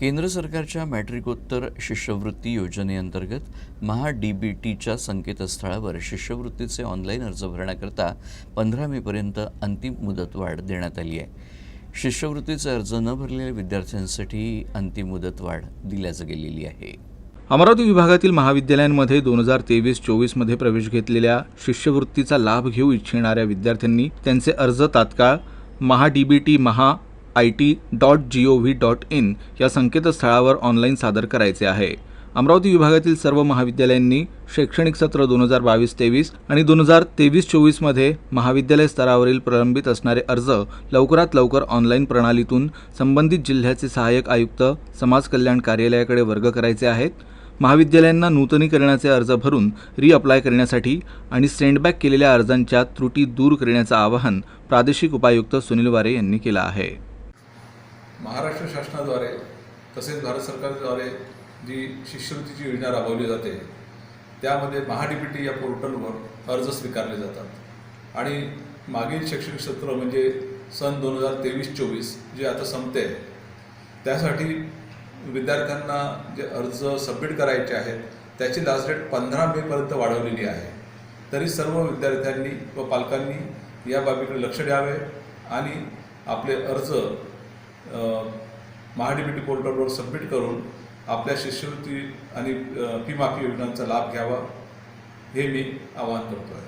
केंद्र सरकारच्या मॅट्रिकोत्तर शिष्यवृत्ती योजनेअंतर्गत महा-डी-बी-टीच्या संकेतस्थळावर शिष्यवृत्तीचे ऑनलाईन अर्ज भरण्याकरता 15 मेपर्यंत अंतिम मुदतवाढ देण्यात आली आहे. शिष्यवृत्तीचे अर्ज न भरलेल्या विद्यार्थ्यांसाठी अंतिम मुदतवाढ दिल्याच गेलेली आहे. अमरावती विभागातील महाविद्यालयांमध्ये 2023-24 मध्ये प्रवेश घेतलेल्या शिष्यवृत्तीचा लाभ घेऊ इच्छिणाऱ्या विद्यार्थ्यांनी त्यांचे अर्ज तात्काळ महा-डी-बी-टी maha-it.gov.in या संकेतस्थळावर ऑनलाईन सादर करायचे आहे. अमरावती विभागातील सर्व महाविद्यालयांनी शैक्षणिक सत्र 2022-23 आणि 2023-24 मध्ये महाविद्यालय स्तरावरील प्रलंबित असणारे अर्ज लवकरात लवकर ऑनलाईन प्रणालीतून संबंधित जिल्ह्याचे सहाय्यक आयुक्त समाज कल्याण कार्यालयाकडे वर्ग करायचे आहेत. महाविद्यालयांना नूतनीकरणाचे अर्ज भरून रिअप्लाय करण्यासाठी आणि सेंडबॅक केलेल्या अर्जांच्या त्रुटी दूर करण्याचं आवाहन प्रादेशिक उपायुक्त सुनील वारे यांनी केलं आहे. महाराष्ट्र शासनाद्वारे तसेच भारत सरकारद्वारे जी शिष्यवृत्तीची योजना राबवली जाते त्यामध्ये महा-डी-बी-टी या पोर्टलवर अर्ज स्वीकारले जातात आणि मागील शैक्षणिक सत्र म्हणजे सन 2023-24 जे आता संपते त्यासाठी विद्यार्थ्यांना जे अर्ज सबमिट करायचे आहेत त्याची लास्ट डेट 15 मेपर्यंत वाढवलेली आहे. तरी सर्व विद्यार्थ्यांनी व पालकांनी या बाबीकडे लक्ष द्यावे आणि आपले अर्ज महा-डी-बी-टी पोर्टलवर सबमिट करून आपल्या शिष्यवृत्ती आणि फी माफी योजनांचा लाभ घ्यावा हे मी आवाहन करतो आहे.